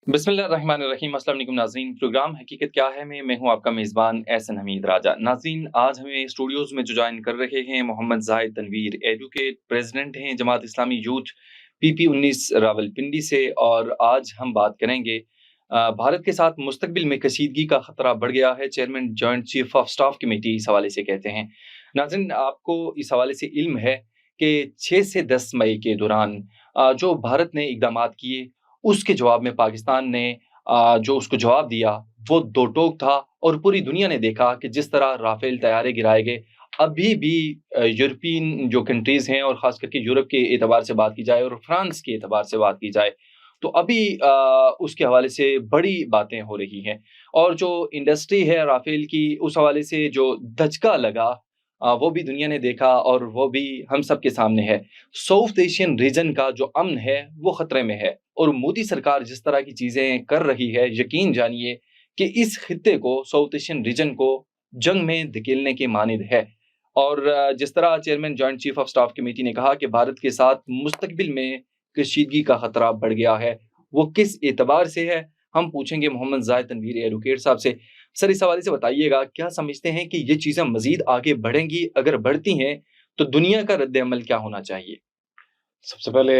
बिस्मिल्लाहिर्रहमानिर्रहीम। अस्सलाम वालेकुम नाज़रीन। प्रोग्राम हकीकत क्या है में मैं हूं आपका मेज़बान एहसन हमीद राजा। नाज़रीन, आज हमें स्टूडियोज़ में जो ज्वाइन कर रहे हैं मोहम्मद ज़ाहिद तनवीर, एडवोकेट, प्रेसिडेंट हैं जमात इस्लामी यूथ पीपी 19 रावलपिंडी से। और आज हम बात करेंगे भारत के साथ मुस्तकबिल में कशीदगी का खतरा बढ़ गया है। Chairman joint chief of staff committee इस हवाले से कहते हैं। नाज़रीन, आपको इस हवाले से इल्म है कि 6 से 10 मई के दौरान जो भारत ने इकदामात किए, उसके जवाब में पाकिस्तान ने जो उसको जवाब दिया वो दो टोक था। और पूरी दुनिया ने देखा कि जिस तरह राफेल तैयारे गिराए गए, अभी भी यूरोपियन जो कंट्रीज हैं और खास करके यूरोप के एतबार से बात की जाए और फ्रांस के एतबार से बात की जाए, तो अभी उसके हवाले से बड़ी बातें हो रही हैं। और जो इंडस्ट्री है राफेल की, उस हवाले से जो धचका लगा, वो भी दुनिया ने देखा और वो भी हम सब के सामने है। साउथ एशियन रीजन का जो अमन है वो खतरे में है। और मोदी सरकार जिस तरह की चीजें कर रही है, यकीन जानिए कि इस खित्ते को, साउथ एशियन रीजन को जंग में धकेलने के मानिंद है। और जिस तरह chairman joint chief of staff committee ने कहा कि भारत के साथ मुस्तकबिल में कशीदगी का खतरा बढ़ गया है, वो किस एतबार से है, हम पूछेंगे मोहम्मद जाहिद तनवीर एडवोकेट साहब से। सर, इस हवाले से बताइएगा, क्या समझते हैं कि ये चीजें मजीद आगे बढ़ेंगी? अगर बढ़ती हैं तो दुनिया का रद्द अमल क्या होना चाहिए? सबसे पहले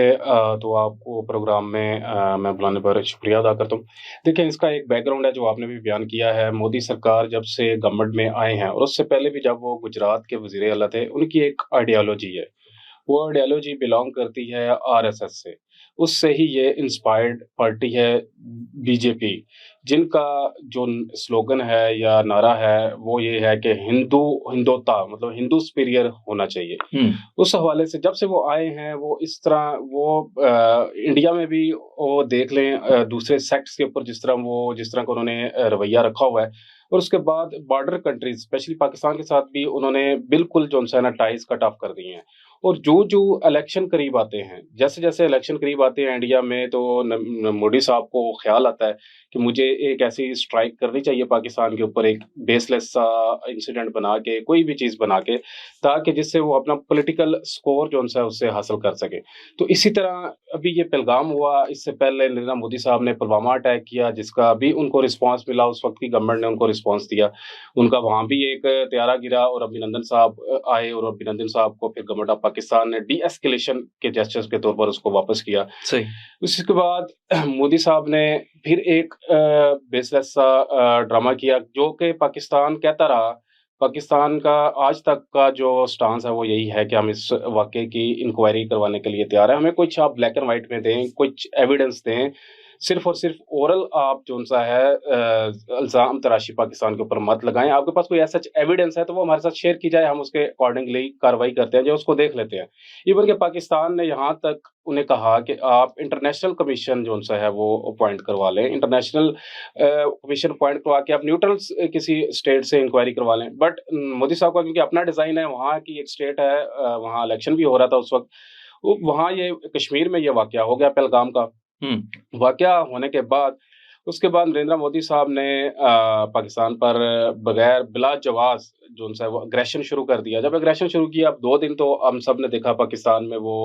तो आपको प्रोग्राम में मैं बुलाने पर शुक्रिया अदा करता हूँ। देखिए, इसका एक बैकग्राउंड है जो आपने भी बयान किया है। मोदी सरकार जब से गवर्नमेंट में आए हैं और उससे पहले भी जब वो गुजरात के वज़ीर आला थे, उनकी एक आइडियोलॉजी है। वो आइडियोलॉजी बिलॉन्ग करती है आरएसएस से। उससे ही ये इंस्पायर्ड पार्टी है बीजेपी, जिनका जो स्लोगन है या नारा है वो ये है कि हिंदुता मतलब हिंदू सुपीरियर होना चाहिए। उस हवाले से जब से वो आए हैं वो इस तरह इंडिया में भी वो देख लें दूसरे सेक्ट्स के ऊपर जिस तरह का उन्होंने रवैया रखा हुआ है। और उसके बाद बॉर्डर कंट्रीज स्पेशली पाकिस्तान के साथ भी उन्होंने बिल्कुल जो है ना टाइज कट ऑफ कर दिए हैं। और जो इलेक्शन करीब आते हैं, जैसे-जैसे इलेक्शन करीब आते हैं इंडिया में, तो मोदी साहब को ख़्याल आता है कि मुझे एक ऐसी स्ट्राइक करनी चाहिए पाकिस्तान के ऊपर, एक बेसलेस सा इंसिडेंट बना के, कोई भी चीज़ बना के, ताकि जिससे वो अपना पॉलिटिकल स्कोर जो है उससे हासिल कर सकें। तो इसी तरह अभी ये पहलगाम हुआ, इससे पहले नरेंद्र मोदी साहब ने पुलवामा अटैक किया, जिसका भी उनको रिस्पॉन्स मिला, उस वक़्त की गवर्नमेंट ने उनको रिस्पॉन्स दिया। उनका वहाँ भी एक त्यारा गिरा और अभिनंदन साहब आए और अभिनंदन साहब को फिर गवर्नमेंट ऑफ पाकिस्तान ने डी-एस्केलेशन के जेस्चर्स के तौर पर उसको वापस किया। सही। उसके बाद मोदी साहब ने फिर एक बेसलेस सा ड्रामा किया, जो कि पाकिस्तान कहता रहा। पाकिस्तान का आज तक का जो स्टांस है वो यही है कि हम इस वाक़ये की इंक्वायरी करवाने के लिए तैयार हैं। हमें कुछ आप ब्लैक एंड व्हाइट में दें, कुछ एविडेंस दें। सिर्फ़ और सिर्फ़ ओरल आप जो-सा है इल्ज़ाम तराशी पाकिस्तान के ऊपर मत लगाएँ। आपके पास कोई ऐसा एविडेंस है तो वो हमारे साथ शेयर की जाए, हम उसके अकॉर्डिंगली कार्रवाई करते हैं, जो उसको देख लेते हैं। इवन कि पाकिस्तान ने यहाँ तक उन्हें कहा कि आप इंटरनेशनल कमीशन जो-सा है वो अपॉइंट करवा लें। इंटरनेशनल कमीशन अपॉइंट करवा के आप न्यूट्रल किसी स्टेट से इंक्वायरी करवा लें। बट मोदी साहब का क्योंकि अपना डिज़ाइन है, वहाँ की एक स्टेट है, वहाँ इलेक्शन भी हो रहा था उस वक़्त। वहाँ ये कश्मीर में ये वाक़या हो गया पहलगाम का। वाक़या होने के बाद उसके बाद नरेंद्र मोदी साहब ने पाकिस्तान पर बगैर बिला जवाज़ जो-सा है वो अग्रेशन शुरू कर दिया। जब अग्रेशन शुरू किया, अब 2 दिन तो हम सब ने देखा पाकिस्तान में वो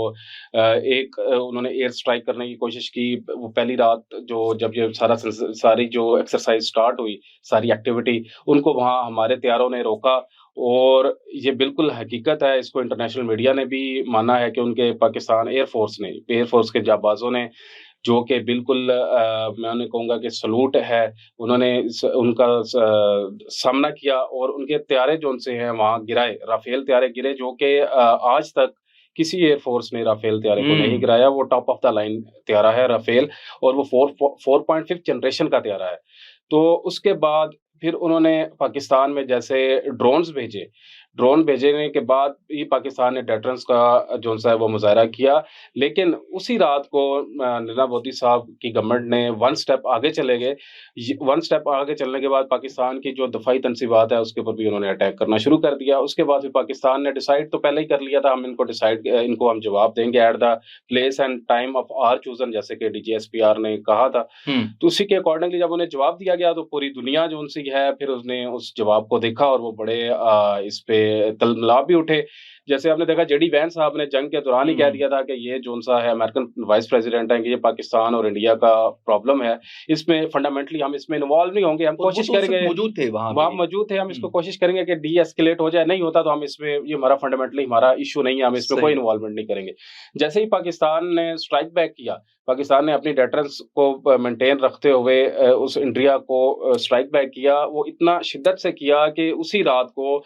उन्होंने एयर स्ट्राइक करने की कोशिश की। वो पहली रात जब ये सारी जो एक्सरसाइज़ स्टार्ट हुई, सारी एक्टिविटी, उनको वहाँ हमारे तैयारों ने रोका। और ये बिल्कुल हकीकत है, इसको इंटरनेशनल मीडिया ने भी माना है कि उनके पाकिस्तान एयर फ़ोर्स के जाँबाज़ों ने, जो कि बिल्कुल मैं उन्हें कहूँगा कि सैल्यूट है, उन्होंने उनका सामना किया और उनके त्यारे जो-से हैं वहाँ गिराए, राफेल त्यारे गिरे, जो कि आज तक किसी एयर फ़ोर्स ने राफेल त्यारे को नहीं गिराया। वो टॉप ऑफ द लाइन त्यारा है राफेल, और वो 4.5 जनरेशन का त्यारा है। तो उसके बाद फिर उन्होंने पाकिस्तान में जैसे ड्रोन भेजने के बाद ही पाकिस्तान ने डेटरेंस का जो-सा है वो मुज़ाहरा किया। लेकिन उसी रात को नरेंद्र मोदी साहब की गवर्नमेंट ने वन स्टेप आगे चले गए। वन स्टेप आगे चलने के बाद पाकिस्तान की जो दफ़ाई तनसीबात है, उसके ऊपर भी उन्होंने अटैक करना शुरू कर दिया। उसके बाद फिर पाकिस्तान ने डिसाइड तो पहले ही कर लिया था, इनको हम जवाब देंगे at the place and time of our chosen, जैसे कि डीजीएसपीआर ने कहा था। तो उसी के अकॉर्डिंगली जब उन्हें जवाब दिया गया, तो पूरी दुनिया जो-सी है, फिर उसने उस जवाब को देखा और वो बड़े इस पे پہ تلملاب بھی اٹھے. جیسے آپ نے دیکھا JD وینس صاحب نے جنگ کے دوران ہی کہہ دیا تھا کہ یہ جو سا ہے امریکن وائس پریزیڈنٹ ہیں کہ یہ پاکستان اور انڈیا کا پرابلم ہے, اس میں فنڈامنٹلی ہم اس میں انوالو نہیں ہوں گے, ہم کوشش کریں گے, موجود تھے وہاں موجود تھے, ہم اس کو کوشش کریں گے کہ ڈی ایسکیلیٹ ہو جائے, نہیں ہوتا تو ہم اس میں, یہ ہمارا فنڈامنٹلی ہمارا ایشو نہیں ہے, ہم اس میں کوئی انوالومنٹ نہیں کریں گے. جیسے ہی پاکستان نے اسٹرائک بیک کیا, پاکستان نے اپنی ڈیٹرنس کو مینٹین رکھتے ہوئے اس انڈیا کو اسٹرائک بیک کیا, وہ اتنا شدت سے کیا کہ اسی رات کو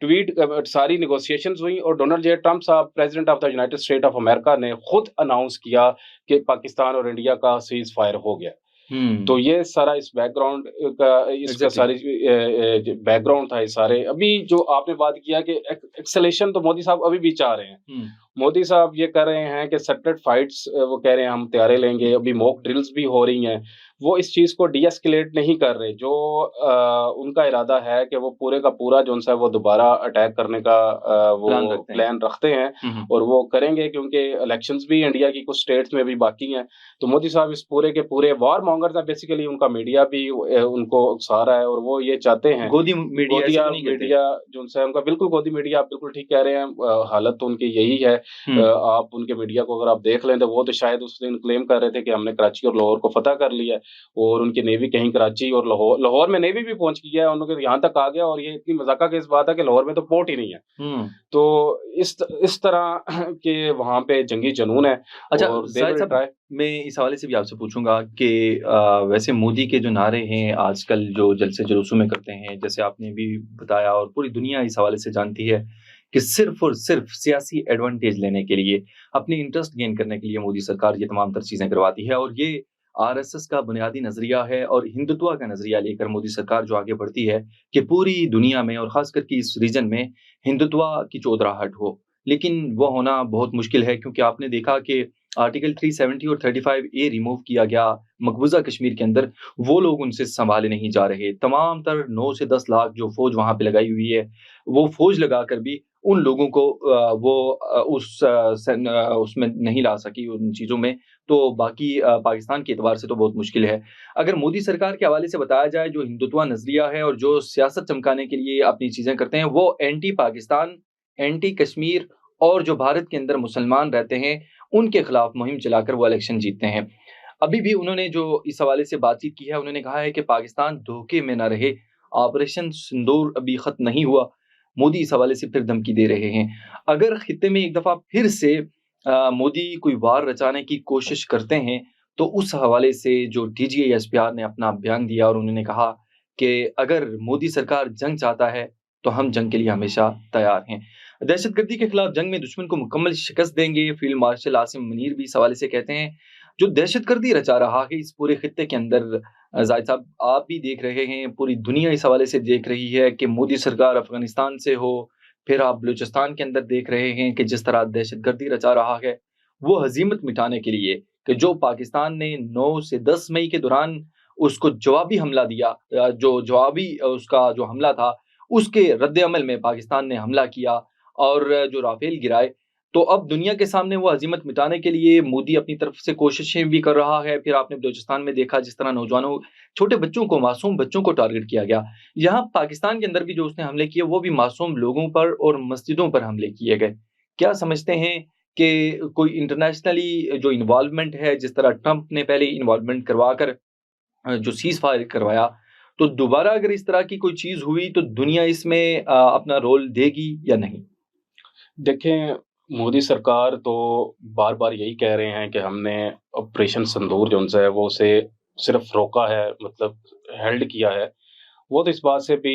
ٹویٹ ساری نیگوسیشنز ہوئی اور ڈونلڈ جے ٹرمپ صاحب president of the United state of America نے خود اناؤنس کیا کہ پاکستان اور انڈیا کا سیز فائر ہو گیا. تو یہ سارا اس بیک گراؤنڈ کا, اس کا ساری بیک گراؤنڈ تھا. یہ سارے ابھی جو آپ نے بات کیا کہ ایکسلیشن تو مودی صاحب ابھی بھی چاہ رہے ہیں. مودی صاحب یہ کر رہے ہیں کہ سیپریٹ فائٹس, وہ کہہ رہے ہیں ہم تیارے لیں گے, ابھی موک ڈرلز بھی ہو رہی ہیں, وہ اس چیز کو ڈی ایسکیلیٹ نہیں کر رہے. جو ان کا ارادہ ہے کہ وہ پورے کا پورا جو ہے وہ دوبارہ اٹیک کرنے کا وہ پلان رکھتے ہیں اور وہ کریں گے, کیونکہ الیکشنز بھی انڈیا کی کچھ اسٹیٹس میں بھی باقی ہیں. تو مودی صاحب اس پورے کے پورے وار مونگرز ہیں بیسیکلی, ان کا میڈیا بھی ان کو اکسا رہا ہے اور وہ یہ چاہتے ہیں گودی میڈیا جو ہے ان کا, بالکل گودی میڈیا, آپ بالکل ٹھیک کہہ رہے ہیں, حالت تو ان کی یہی ہے. آپ ان کے میڈیا کو اگر آپ دیکھ لیں تو وہ تو شاید اس دن کلیم کر رہے تھے کہ ہم نے کراچی اور لاہور کو فتح کر لیا, اور ان کی نیوی کہیں کراچی اور لاہور میں نیوی بھی پہنچ گیا ہے, ان کے یہاں تک آ گیا, اور یہ اتنی مذاقہ کی اس بات ہے کہ لاہور میں تو پورٹ ہی نہیں ہے. تو اس طرح کے وہاں پہ جنگی جنون ہے. اچھا, میں اس حوالے سے بھی آپ سے پوچھوں گا کہ ویسے مودی کے جو نعرے ہیں آج کل جو جلسے جلوسوں میں کرتے ہیں, جیسے آپ نے بھی بتایا اور پوری دنیا اس حوالے سے جانتی ہے کہ صرف اور صرف سیاسی ایڈوانٹیج لینے کے لیے, اپنی انٹرسٹ گین کرنے کے لیے مودی سرکار یہ تمام تر چیزیں کرواتی ہے. اور یہ RSS کا بنیادی نظریہ ہے اور ہندوتوا کا نظریہ لے کر مودی سرکار جو آگے بڑھتی ہے کہ پوری دنیا میں اور خاص کر کے اس ریجن میں ہندوتوا کی چودراہٹ ہو. لیکن وہ ہونا بہت مشکل ہے, کیونکہ آپ نے دیکھا کہ آرٹیکل 370 اور 35A ریموو کیا گیا مقبوضہ کشمیر کے اندر, وہ لوگ ان سے سنبھالے نہیں جا رہے. تمام تر 9 سے 10 لاکھ جو فوج وہاں پہ لگائی ہوئی ہے, وہ فوج لگا کر بھی ان لوگوں کو وہ اس میں نہیں لا سکی ان چیزوں میں. تو باقی پاکستان کے اعتبار سے تو بہت مشکل ہے. اگر مودی سرکار کے حوالے سے بتایا جائے, جو ہندوتوا نظریہ ہے اور جو سیاست چمکانے کے لیے اپنی چیزیں کرتے ہیں, وہ اینٹی پاکستان, اینٹی کشمیر اور جو بھارت کے اندر مسلمان رہتے ہیں ان کے خلاف مہم چلا کر وہ الیکشن جیتتے ہیں. ابھی بھی انہوں نے جو اس حوالے سے بات چیت کی ہے, انہوں نے کہا ہے کہ پاکستان دھوکے میں نہ رہے, آپریشن سندور ابھی ختم نہیں ہوا. مودی اس حوالے سے پھر دھمکی دے رہے ہیں. اگر خطے میں ایک دفعہ پھر سے مودی کوئی وار رچانے کی کوشش کرتے ہیں, تو اس حوالے سے جو DGI-SPR نے اپنا بیان دیا اور انہوں نے کہا کہ اگر مودی سرکار جنگ چاہتا ہے تو ہم جنگ کے لیے ہمیشہ تیار ہیں. دہشت گردی کے خلاف جنگ میں دشمن کو مکمل شکست دیں گے. فیلڈ مارشل عاصم منیر بھی اس حوالے سے کہتے ہیں جو دہشت گردی رچا رہا ہے اس پورے خطے کے اندر. زاہد صاحب, آپ بھی دیکھ رہے ہیں, پوری دنیا اس حوالے سے دیکھ رہی ہے کہ مودی سرکار افغانستان سے ہو, پھر آپ بلوچستان کے اندر دیکھ رہے ہیں کہ جس طرح دہشت گردی رچا رہا ہے, وہ ہزیمت مٹانے کے لیے کہ جو پاکستان نے 9 سے 10 مئی کے دوران اس کو جوابی حملہ دیا, جو جوابی اس کا جو حملہ تھا اس کے رد عمل میں پاکستان نے حملہ کیا اور جو رافیل گرائے, تو اب دنیا کے سامنے وہ عظمت مٹانے کے لیے مودی اپنی طرف سے کوششیں بھی کر رہا ہے. پھر آپ نے بلوچستان میں دیکھا جس طرح نوجوانوں, چھوٹے بچوں کو, معصوم بچوں کو ٹارگٹ کیا گیا. یہاں پاکستان کے اندر بھی جو اس نے حملے کیے وہ بھی معصوم لوگوں پر اور مسجدوں پر حملے کیے گئے. کیا سمجھتے ہیں کہ کوئی انٹرنیشنلی جو انوالومنٹ ہے, جس طرح ٹرمپ نے پہلے انوالومنٹ کروا کر جو سیز فائر کروایا, تو دوبارہ اگر اس طرح کی کوئی چیز ہوئی تو دنیا اس میں اپنا رول دے گی یا نہیں؟ دیکھیں, مودی سرکار تو بار بار یہی کہہ رہے ہیں کہ ہم نے آپریشن سندور جو ہے وہ اسے صرف روکا ہے, مطلب ہیلڈ کیا ہے. وہ تو اس بات سے بھی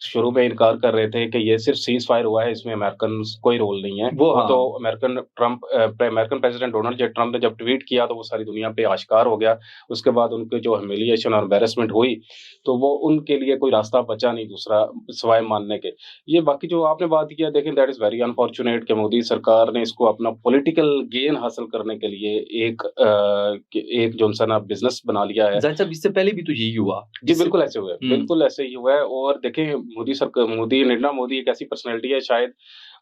شروع میں انکار کر رہے تھے کہ یہ صرف سیز فائر ہوا ہے, اس میں امریکن کوئی رول نہیں ہے. وہ تو امریکن پریزیڈنٹ ڈونلڈ جے ٹرمپ نے جب ٹویٹ کیا تو وہ ساری دنیا پہ آشکار ہو گیا. اس کے بعد ان کے جو ہیومیلیشن اور امبیرسمنٹ ہوئی تو وہ ان کے لیے کوئی راستہ بچا نہیں دوسرا سوائے ماننے کے. یہ باقی جو آپ نے بات کیا, دیکھیں دیٹ از ویری انفارچونیٹ کہ مودی سرکار نے اس کو اپنا پولیٹیکل گین حاصل کرنے کے لیے ایک جو نا بزنس بنا لیا ہے. اس سے پہلے بھی تو یہی ہوا. جی بالکل ایسے ہوا ہے, بالکل ایسے ہی ہوا ہے. اور دیکھیں نریندر مودی ایک ایسی پرسنالٹی ہے, شاید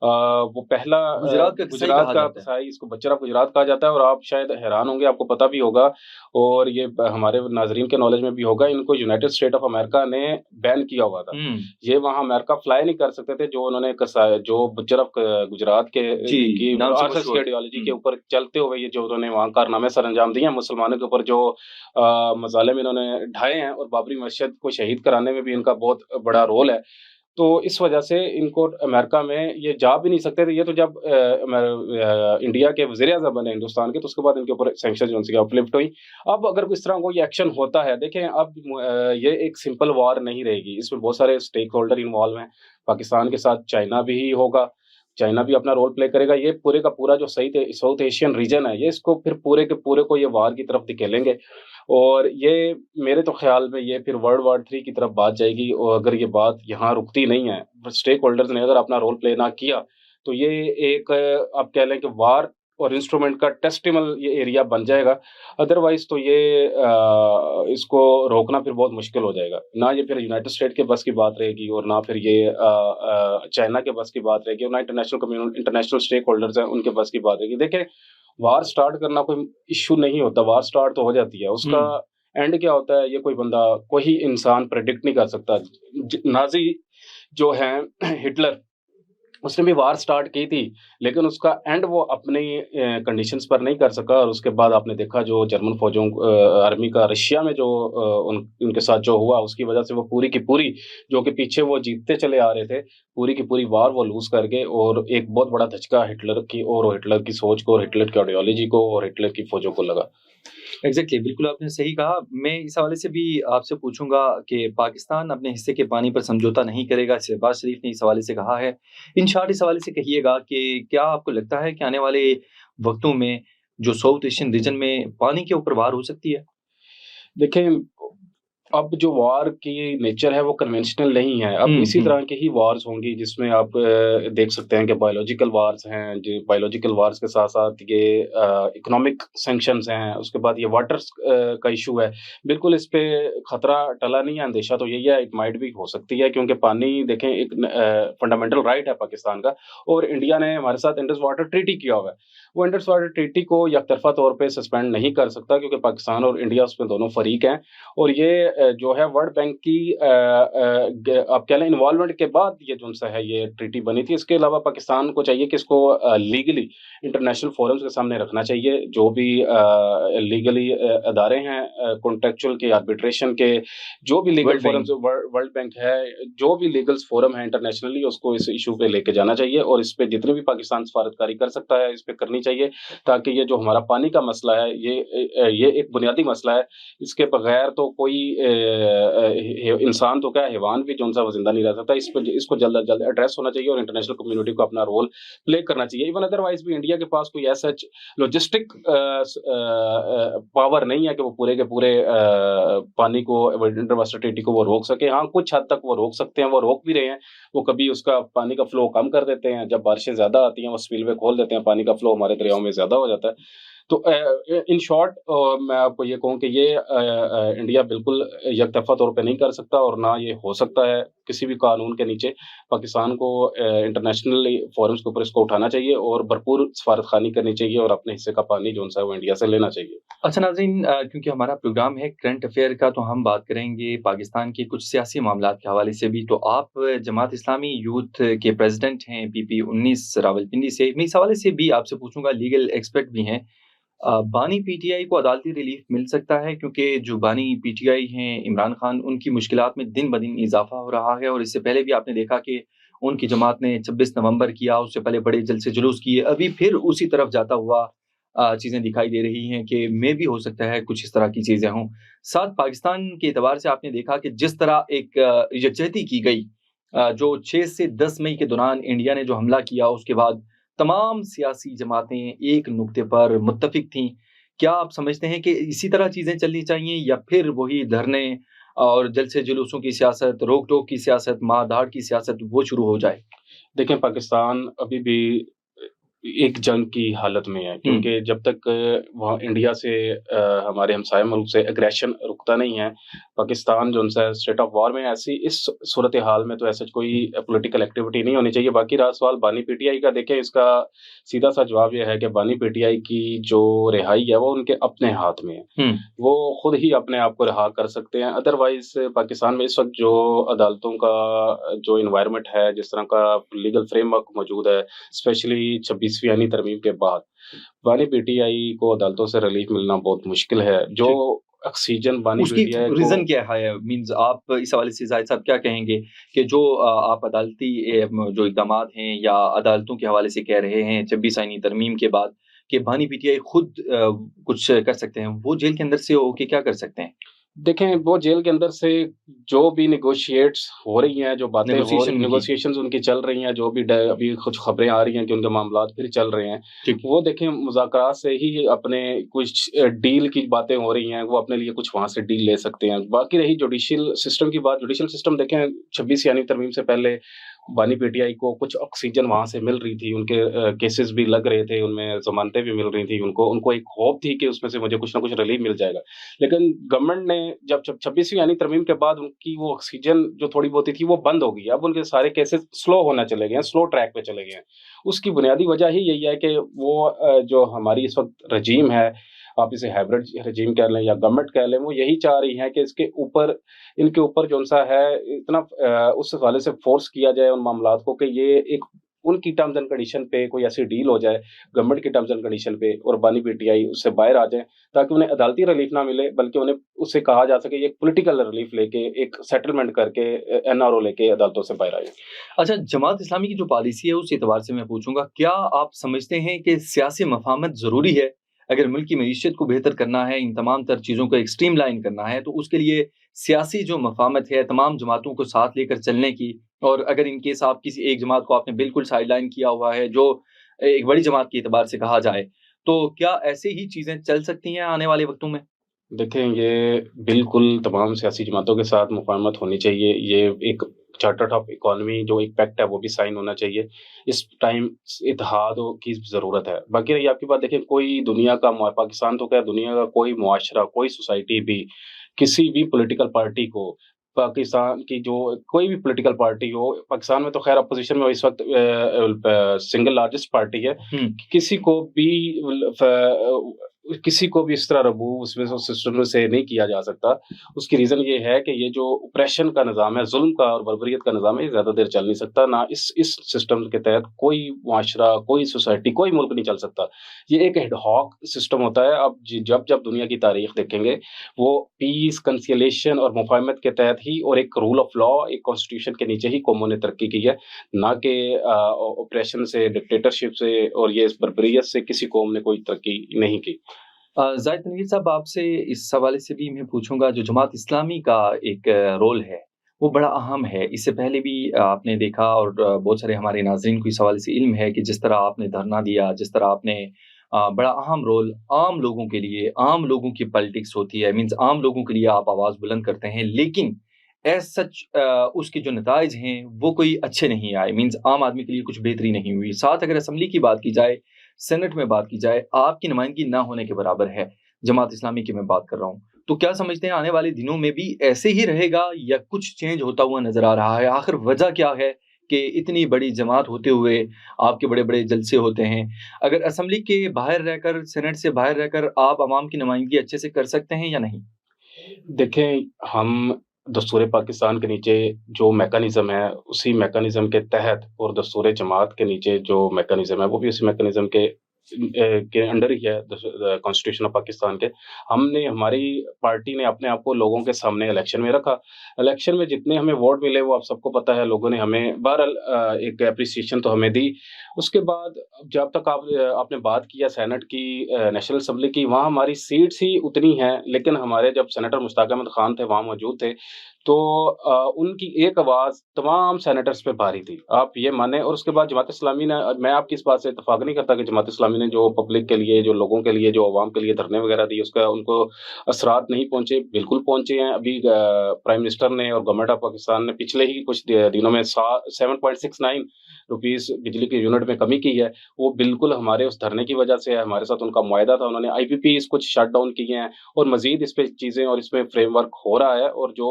वो पहला गुजरात का किस्सा ही गुजरात कहा का जाता है। किस्सा है, इसको बच्चर ऑफ गुजरात कहा जाता है। और आप शायद हैरान होंगे, आपको पता भी होगा और ये हमारे नाजरीन के नॉलेज में भी होगा, इनको यूनाइटेड स्टेट ऑफ अमेरिका ने बैन किया हुआ था। हुँ, ये वहाँ अमेरिका फ्लाई नहीं कर सकते थे, जो उन्होंने जो बच्चर ऑफ गुजरात के जी, की नाम से आरएसएस की मशहूर। आइडियोलॉजी के हुँ, ऊपर चलते हुए ये जो उन्होंने वहाँ कारनामे सर अंजाम दिए हैं, मुसलमानों के ऊपर जो मज़ालिम इन्होंने ढाए हैं, और बाबरी मस्जिद को शहीद कराने में भी इनका बहुत बड़ा रोल है। तो इस वजह से इनको अमेरिका में ये जा भी नहीं सकते थे। ये तो जब इंडिया के वज़ीर-ए-आज़म बने हिंदुस्तान के, तो उसके बाद इनके ऊपर सैंक्शंस जो उनकी अपलिफ्ट हुई। अब अगर इस तरह कोई एक्शन होता है, देखें अब ये एक सिंपल वॉर नहीं रहेगी, इसमें बहुत सारे स्टेक होल्डर इन्वॉल्व हैं। पाकिस्तान के साथ चाइना भी होगा, चाइना भी अपना रोल प्ले करेगा। ये पूरे का पूरा जो साउथ एशियन रीजन है, ये इसको फिर पूरे के पूरे को ये वॉर की तरफ धकेलेंगे। और ये मेरे तो ख़्याल में ये फिर वर्ल्ड वॉर 3 की तरफ बात जाएगी। और अगर ये बात यहाँ रुकती नहीं है, स्टेक होल्डर्स ने अगर अपना रोल प्ले ना किया, तो ये एक आप कह लें कि वार और इंस्ट्रूमेंट का टेस्टिमल ये एरिया बन जाएगा। अदरवाइज़ तो ये इसको रोकना फिर बहुत मुश्किल हो जाएगा। ना ये फिर यूनाइटेड स्टेट के बस की बात रहेगी, और ना फिर ये चाइना के बस की बात रहेगी, और ना इंटरनेशनल स्टेक होल्डर्स हैं, उनके बस की बात रहेगी। देखें, वार स्टार्ट करना कोई इश्यू नहीं होता, वार स्टार्ट तो हो जाती है। उसका हुँ, एंड क्या होता है, ये कोई बंदा, कोई इंसान प्रेडिक्ट नहीं कर सकता। नाज़ी जो हैं हिटलर, उसने भी वार स्टार्ट की थी, लेकिन उसका एंड वो अपनी कंडीशंस पर नहीं कर सका। और उसके बाद आपने देखा जो जर्मन फ़ौजों आर्मी का रशिया में जो उनके साथ जो हुआ, उसकी वजह से वो पूरी की पूरी, जो कि पीछे वो जीतते चले आ रहे थे, पूरी की पूरी वार वो लूज़ कर गए। और एक बहुत बड़ा धचका हिटलर की और हिटलर की सोच को और हिटलर की आइडियोलॉजी को और हिटलर की फ़ौजों को लगा। एग्ज़ैक्टली, बिल्कुल आपने सही कहा। मैं इस हवाले से भी आपसे पूछूँगा कि पाकिस्तान अपने हिस्से के पानी पर समझौता नहीं करेगा, शहबाज़ शरीफ ने इस हवाले से कहा है। इन शॉर्ट इस हवाले से कहिएगा कि क्या आपको लगता है कि आने वाले वक़्तों में जो साउथ एशियन रीजन में पानी के ऊपर वार हो सकती है? देखें, अब जो वॉर की नेचर है वो कन्वेंशनल नहीं है। अब हुँ, इसी हुँ। तरह की ही वॉर्स होंगी, जिसमें आप देख सकते हैं कि बायोलॉजिकल वॉर्स हैं, जो बायोलॉजिकल वॉर्स के साथ-साथ ये इकोनॉमिक सैंक्शंस हैं, उसके बाद ये वाटर्स का इश्यू है। बिल्कुल इस पे खतरा टला नहीं है, अंदेशा तो यही है, इट माइट भी हो सकती है, क्योंकि पानी देखें एक फंडामेंटल राइट है पाकिस्तान का। और इंडिया ने हमारे साथ इंडस वाटर ट्रीटी किया हुआ है। वो इंडस वाटर ट्रीटी को यकतरफ़ा तौर पे सस्पेंड नहीं कर सकता, क्योंकि पाकिस्तान और इंडिया उसमें दोनों फ़रीक हैं। और ये जो है वर्ल्ड बैंक की आप कह लें इन्वॉल्वमेंट के बाद ये जो-सा है ये ट्रीटी बनी थी। इसके अलावा पाकिस्तान को चाहिए कि इसको लीगली इंटरनेशनल फोरम्स के सामने रखना चाहिए। जो भी लीगली अदारे हैं, कॉन्ट्रैक्चुअल के, आर्बिट्रेशन के, जो भी legal world forums, bank. World bank है, जो भी लीगल फोरम है इंटरनेशनली, उसको इस इश्यू पे लेके जाना चाहिए। और इस पे जितनी भी पाकिस्तान सफारतकारी कर सकता है, इस पे करनी चाहिए, ताकि ये जो हमारा पानी का मसला है, ये एक बुनियादी मसला है। इसके बगैर तो कोई इंसान तो क्या, हैवान भी जो वो जिंदा नहीं रह सकता। इसको जल्द अज जल्द एड्रेस होना चाहिए, और इंटरनेशनल कम्युनिटी को अपना रोल प्ले करना चाहिए। इवन अदरवाइज भी इंडिया के पास कोई ऐसा लॉजिस्टिक पावर नहीं है कि वो पूरे के पूरे पानी को, इंटर ट्रीटी को वो रोक सके। हाँ, कुछ हद तक वो रोक सकते हैं, वो रोक भी रहे हैं। वो कभी उसका पानी का फ्लो कम कर देते हैं, जब बारिशें ज्यादा आती हैं वो स्पिलवे खोल देते हैं, पानी का फ्लो हमारे दरियाओं में ज्यादा हो जाता है। तो इन शॉर्ट मैं आपको ये कहूँ कि ये इंडिया बिल्कुल एकतरफ़ा तौर पे नहीं कर सकता, और ना ये हो सकता है किसी भी कानून के नीचे। पाकिस्तान को इंटरनेशनल फोरम्स के ऊपर इसको उठाना चाहिए, और भरपूर सफारतखानी करनी चाहिए, और अपने हिस्से का पानी जो-सा है वो इंडिया से लेना चाहिए। अच्छा नाज़रीन, क्योंकि हमारा प्रोग्राम है करंट अफ़ेयर का, तो हम बात करेंगे पाकिस्तान के कुछ सियासी मामलात के हवाले से भी। तो आप जमात इस्लामी यूथ के प्रेज़िडेंट हैं पीपी 19 रावलपिंडी से। मैं इस हवाले से भी आपसे पूछूँगा, लीगल एक्सपर्ट भी हैं। बानी पीटीआई को अदालती रिलीफ मिल सकता है? क्योंकि जो बानी पीटीआई हैं इमरान खान, उनकी मुश्किलात में दिन-ब-दिन इज़ाफ़ा हो रहा है, और इससे पहले भी आपने देखा कि उनकी जमात ने 26 नवंबर किया, उससे पहले बड़े जलसे-जुलूस किए। अभी फिर उसी तरफ जाता हुआ चीज़ें दिखाई दे रही हैं कि भी हो सकता है कुछ इस तरह की चीज़ें हों। साथ पाकिस्तान के एतबार से आपने देखा कि जिस तरह एक यकजहती की गई, जो 6 से 10 मई के दौरान इंडिया ने जो हमला किया, उसके बाद तमाम सियासी जमातें एक नुक्ते पर मुत्तफ़िक थीं। क्या आप समझते हैं कि इसी तरह चीज़ें चलनी चाहिए, या फिर वही धरने और जलसे-जुलूसों की सियासत, रोक-टोक की सियासत, मार-धाड़ की सियासत वो शुरू हो जाए? देखें, पाकिस्तान अभी भी ایک جنگ کی حالت میں ہے، کیونکہ جب تک وہاں انڈیا سے ہمارے ہمسائے ملک سے اگریشن رکتا نہیں ہے، پاکستان جو ہے اسٹیٹ آف وار میں، ایسی اس صورتحال میں تو ایسا کوئی پولیٹیکل ایکٹیویٹی نہیں ہونی چاہیے۔ باقی رہا سوال بانی پی ٹی آئی کا، دیکھیں اس کا سیدھا سا جواب یہ ہے کہ بانی پی ٹی آئی کی جو رہائی ہے وہ ان کے اپنے ہاتھ میں ہے، وہ خود ہی اپنے آپ کو رہا کر سکتے ہیں۔ ادروائز پاکستان میں اس وقت جو عدالتوں کا جو انوائرمنٹ ہے، جس طرح کا لیگل فریم ورک موجود ہے، اسپیشلی 26ویں آئینی ترمیم کے بعد بانی پی ٹی آئی کو عدالتوں سے ریلیف ملنا بہت مشکل ہے۔ جو آکسیجن بانی اس پی کی ٹی آئی ریزن کیا ہے؟ مینز آپ اس حوالے سے زاہد صاحب کیا کہیں گے کہ جو آپ عدالتی جو اقدامات ہیں یا عدالتوں کے حوالے سے کہہ رہے ہیں 26 آئینی ترمیم کے بعد کہ بانی پی ٹی آئی خود کچھ کر سکتے ہیں، وہ جیل کے اندر سے ہو کے کیا کر سکتے ہیں؟ دیکھیں وہ جیل کے اندر سے جو بھی نیگوشیٹس ہو رہی ہیں، جو باتیں ہو رہی، نیگوشیشنز ان کی چل رہی ہیں، جو بھی ابھی کچھ خبریں آ رہی ہیں کہ ان کے معاملات پھر چل رہے ہیں، وہ دیکھیں مذاکرات سے ہی اپنے کچھ ڈیل کی باتیں ہو رہی ہیں، وہ اپنے لیے کچھ وہاں سے ڈیل لے سکتے ہیں۔ باقی رہی جوڈیشل سسٹم کی بات، جوڈیشل سسٹم دیکھیں 26 یعنی ترمیم سے پہلے بانی پی ٹی آئی کو کچھ آکسیجن وہاں سے مل رہی تھی، ان کے کیسز بھی لگ رہے تھے، ان میں ضمانتیں بھی مل رہی تھیں، ان کو ایک ہوپ تھی کہ اس میں سے مجھے کچھ نہ کچھ ریلیف مل جائے گا۔ لیکن گورنمنٹ نے جب 26ویں یعنی ترمیم کے بعد ان کی وہ آکسیجن جو تھوڑی بہت تھی وہ بند ہو گئی، اب ان کے سارے کیسز سلو ہونا چلے گئے ہیں، سلو ٹریک پہ چلے گئے ہیں۔ اس کی بنیادی وجہ ہی یہی ہے کہ وہ جو ہماری اس وقت رجیم ہے، آپ اسے ہائبرڈ رجیم کہہ لیں یا گورنمنٹ کہہ لیں، وہ یہی چاہ رہی ہیں کہ اس کے اوپر ان کے اوپر جو سا ہے اتنا اس حوالے سے فورس کیا جائے ان معاملات کو کہ یہ ایک ان کی ٹرمز اینڈ کنڈیشن پہ کوئی ایسی ڈیل ہو جائے گورنمنٹ کی ٹرمز اینڈ کنڈیشن پہ، اور بانی پی ٹی آئی اس سے باہر آ جائیں، تاکہ انہیں عدالتی ریلیف نہ ملے بلکہ انہیں اس سے کہا جا سکے ایک پولیٹیکل ریلیف لے کے، ایک سیٹلمنٹ کر کے این آر او لے کے عدالتوں سے باہر آئے۔ اچھا، جماعت اسلامی کی جو پالیسی ہے اس اعتبار سے میں پوچھوں گا، کیا آپ سمجھتے ہیں کہ سیاسی مفاہمت ضروری ہے؟ اگر ملک کی معیشت کو بہتر کرنا ہے، ان تمام تر چیزوں کو ایک اسٹریم لائن کرنا ہے، تو اس کے لیے سیاسی جو مفاہمت ہے تمام جماعتوں کو ساتھ لے کر چلنے کی، اور اگر ان کیس آپ کسی ایک جماعت کو آپ نے بالکل سائڈ لائن کیا ہوا ہے جو ایک بڑی جماعت کے اعتبار سے کہا جائے، تو کیا ایسے ہی چیزیں چل سکتی ہیں آنے والے وقتوں میں؟ دیکھیں یہ بالکل تمام سیاسی جماعتوں کے ساتھ مفاہمت ہونی چاہیے، یہ ایک چارٹر آف اکانومی جو ایک پیکٹ ہے وہ بھی سائن ہونا چاہیے، اس ٹائم اتحاد کی ضرورت ہے۔ باقی رہی آپ کی بات، دیکھیں کوئی دنیا کا پاکستان تو کیا، دنیا کا کوئی معاشرہ، کوئی سوسائٹی بھی کسی بھی پولیٹیکل پارٹی کو، پاکستان کی جو کوئی بھی پولیٹیکل پارٹی ہو، پاکستان میں تو خیر اپوزیشن میں اس وقت سنگل لارجسٹ پارٹی ہے، کسی کو بھی اس طرح ربو اس میں سسٹم سے نہیں کیا جا سکتا۔ اس کی ریزن یہ ہے کہ یہ جو اپریشن کا نظام ہے، ظلم کا اور بربریت کا نظام ہے، یہ زیادہ دیر چل نہیں سکتا، نہ اس سسٹم کے تحت کوئی معاشرہ، کوئی سوسائٹی، کوئی ملک نہیں چل سکتا۔ یہ ایک ایڈ ہاک سسٹم ہوتا ہے۔ اب جب دنیا کی تاریخ دیکھیں گے، وہ پیس، کنسیلیشن اور مفاہمت کے تحت ہی، اور ایک رول آف لا، ایک کانسٹیٹیوشن کے نیچے ہی قوموں نے ترقی کی ہے، نہ کہ اپریشن سے، ڈکٹیٹرشپ سے اور یہ بربریت سے کسی قوم نے کوئی ترقی نہیں کی۔ زاہد تنویر صاحب، آپ سے اس حوالے سے بھی میں پوچھوں گا، جو جماعت اسلامی کا ایک رول ہے وہ بڑا اہم ہے۔ اس سے پہلے بھی آپ نے دیکھا، اور بہت سارے ہمارے ناظرین کو اس حوالے سے علم ہے کہ جس طرح آپ نے دھرنا دیا، جس طرح آپ نے بڑا اہم رول عام لوگوں کے لیے، عام لوگوں کی پالیٹکس ہوتی ہے، مینز عام لوگوں کے لیے آپ آواز بلند کرتے ہیں، لیکن ایز سچ اس کے جو نتائج ہیں وہ کوئی اچھے نہیں آئے، مینز عام آدمی کے لیے کچھ بہتری نہیں ہوئی۔ ساتھ اگر اسمبلی کی بات کی جائے، سینٹ میں بات کی جائے، آپ کی نمائندگی نہ ہونے کے برابر ہے، جماعت اسلامی کی میں بات کر رہا ہوں۔ تو کیا سمجھتے ہیں آنے والے دنوں میں بھی ایسے ہی رہے گا یا کچھ چینج ہوتا ہوا نظر آ رہا ہے؟ آخر وجہ کیا ہے کہ اتنی بڑی جماعت ہوتے ہوئے آپ کے بڑے بڑے جلسے ہوتے ہیں؟ اگر اسمبلی کے باہر رہ کر، سینٹ سے باہر رہ کر آپ عوام کی نمائندگی اچھے سے کر سکتے ہیں یا نہیں؟ دیکھیں ہم دستور پاکستان کے نیچے جو میکانزم ہے، اسی میکانزم کے تحت، اور دستور جماعت کے نیچے جو میکانزم ہے وہ بھی اسی میکانزم کے انڈر ہی ہے، کانسٹیٹیوشن آف پاکستان کے۔ ہماری پارٹی نے اپنے آپ کو لوگوں کے سامنے الیکشن میں رکھا، الیکشن میں جتنے ہمیں ووٹ ملے وہ آپ سب کو پتہ ہے، لوگوں نے ہمیں بہرحال ایک اپریسیشن تو ہمیں دی۔ اس کے بعد جب تک آپ نے بات کیا سینٹ کی، نیشنل اسمبلی کی، وہاں ہماری سیٹس ہی اتنی ہیں، لیکن ہمارے جب سینیٹر مشتاق احمد خان تھے وہاں موجود تھے، تو ان کی ایک آواز تمام سینیٹرز پہ بھاری تھی، آپ یہ مانیں۔ اور اس کے بعد جماعت اسلامی نے، میں آپ کی اس بات سے اتفاق نہیں کرتا کہ جماعت اسلامی इस्लामी ने जो पब्लिक के लिए, जो लोगों के लिए, जो अवाम के लिए धरने वगैरह दिए, उसका उनको असरात नहीं पहुँचे, बिल्कुल पहुँचे हैं। अभी प्राइम मिनिस्टर ने और गवर्नमेंट ऑफ पाकिस्तान ने पिछले ही कुछ दिनों में 7.69 रुपीस बिजली के यूनिट में कमी की है। वो बिल्कुल हमारे उस धरने की वजह से है, हमारे साथ उनका मुआहदा था, उन्होंने आईपीपीज़ कुछ शट डाउन किए हैं और मज़ीद इस पे चीज़ें और इसमें फ्रेमवर्क हो रहा है। और जो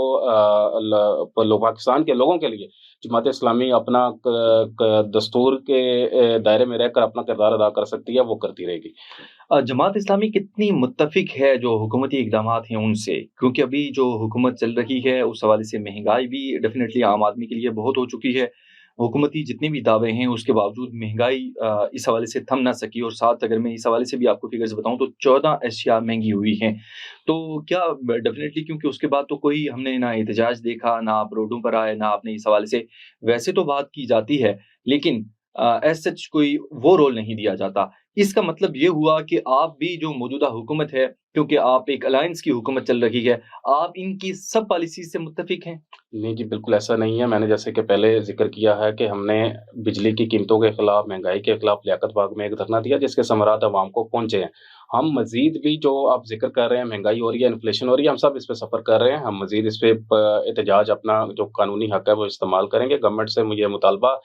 पाकिस्तान के लोगों के लिए जमात इस्लामी अपना दस्तूर के दायरे में रहकर अपना किरदार अदा कर सकती है, वो करती रहेगी। जमात इस्लामी कितनी मुत्तफिक है जो हुकूमती इकदामात हैं उनसे? क्योंकि अभी जो हुकूमत चल रही है उस हवाले से महंगाई भी डेफिनेटली आम आदमी के लिए बहुत हो चुकी है। हुकूमती जितने भी दावे हैं उसके बावजूद महंगाई इस हवाले से थम ना सकी, और साथ अगर मैं इस हवाले से भी आपको फिगर्स बताऊं तो 14 अशिया महंगी हुई हैं। तो क्या डेफिनेटली, क्योंकि उसके बाद तो कोई हमने ना एहतजाज देखा, ना आप रोडों पर आए, ना आपने इस हवाले से, वैसे तो बात की जाती है लेकिन एज सच कोई वो रोल नहीं दिया जाता। इसका मतलब ये हुआ कि आप भी जो मौजूदा हुकूमत है, क्योंकि आप एक अलायंस की हुकूमत चल रही है, आप इनकी सब पॉलिसी से मुत्तफिक हैं? नहीं जी, बिल्कुल ऐसा नहीं है। मैंने जैसे कि पहले ज़िक्र किया है कि हमने बिजली की कीमतों के खिलाफ, महँगाई के खिलाफ लियाकत बाग में एक धरना दिया जिसके समरात अवाम को पहुँचे हैं। हम मज़ीद भी जो आप ज़िक्र कर रहे हैं, महँगाई हो रही है, इन्फ्लेशन हो रही है, हम सब इस पे सफ़र कर रहे हैं। हम मज़ीद इस पे एहतजाज, अपना जो कानूनी हक़ है वो इस्तेमाल करेंगे। गवर्नमेंट से ये मुतालबा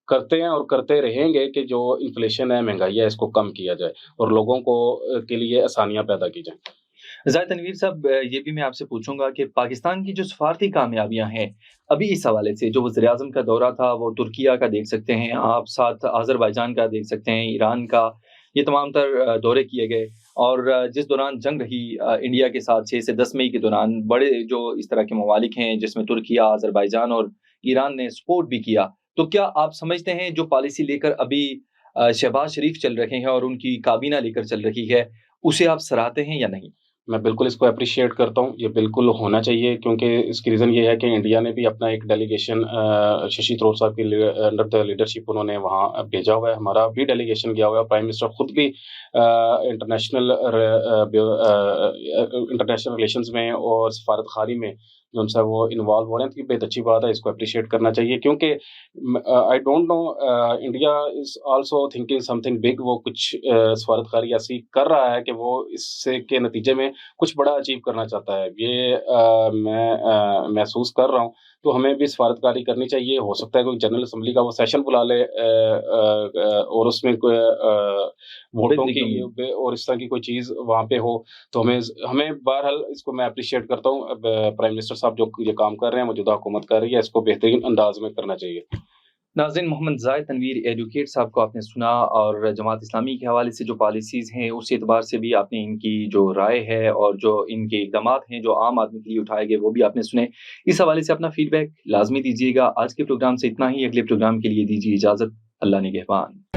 करते हैं और करते रहेंगे कि जो इन्फ्लेशन है, महँगाई है, इसको कम किया जाए और लोगों को के लिए आसानियाँ पैदा की जाएँ। ज़ाहिद तनवीर साहब, ये भी मैं आपसे पूछूंगा कि पाकिस्तान की जो सफारती कामयाबियां हैं अभी इस हवाले से, जो वज़ीर आज़म का दौरा था वो तुर्किया का देख सकते हैं आप, साथ आज़रबाईजान का देख सकते हैं, ईरान का, ये तमाम तर दौरे किए गए। और जिस दौरान जंग रही इंडिया के साथ 6 से 10 मई के दौरान, बड़े जो इस तरह के ममालिक हैं जिसमें तुर्किया, आज़रबाईजान और ईरान ने सपोर्ट भी किया। तो क्या आप समझते हैं जो पॉलिसी लेकर अभी शहबाज शरीफ चल रहे हैं और उनकी काबीना लेकर चल रही है, उसे आप सराहते हैं या नहीं? मैं बिल्कुल इसको एप्रिशिएट करता हूँ, ये बिल्कुल होना चाहिए क्योंकि इसकी रीज़न ये है कि इंडिया ने भी अपना एक डेलीगेशन शशि थरूर साहब की अंडर द लीडरशिप उन्होंने वहाँ भेजा हुआ है, हमारा भी डेलीगेशन गया हुआ है। प्राइम मिनिस्टर खुद भी इंटरनेशनल रिलेशंस में और सफारतखारी में जो उनसे वो इन्वॉल्व हो रहे हैं, तो ये बहुत अच्छी बात है, इसको एप्रिशिएट करना चाहिए क्योंकि I don't know, India is also thinking something big. वो कुछ सफारतखारी ऐसी कर रहा है कि वो इससे के नतीजे में कुछ बड़ा अचीव करना चाहता है। ये मैं महसूस कर रहा हूँ, तो हमें भी सफारतकारी करनी चाहिए। हो सकता है कोई जनरल असम्बली का वो सेशन बुला ले और उसमें कोई वोटों बिल्कुल। की और इस तरह की कोई चीज़ वहाँ पे हो, तो हमें बहरहाल इसको मैं एप्रिशिएट करता हूँ। अब प्राइम मिनिस्टर साहब जो ये काम कर रहे हैं, मौजूदा हुकूमत कर रही है, इसको बेहतरीन अंदाज में करना चाहिए। नाज़रीन, मोहम्मद ज़ाहिद तनवीर एडवोकेट साहब को आपने सुना, और जमात इस्लामी के हवाले से जो पॉलिसीज़ हैं उस एतबार से भी आपने इनकी जो राय है और जो इनके इक़दामात हैं जो आम आदमी के लिए उठाए गए वो भी आपने सुने। इस हवाले से अपना फ़ीडबैक लाज़मी दीजिएगा। आज के प्रोग्राम से इतना ही, अगले प्रोग्राम के लिए दीजिए इजाज़त। अल्लाह निगहबान।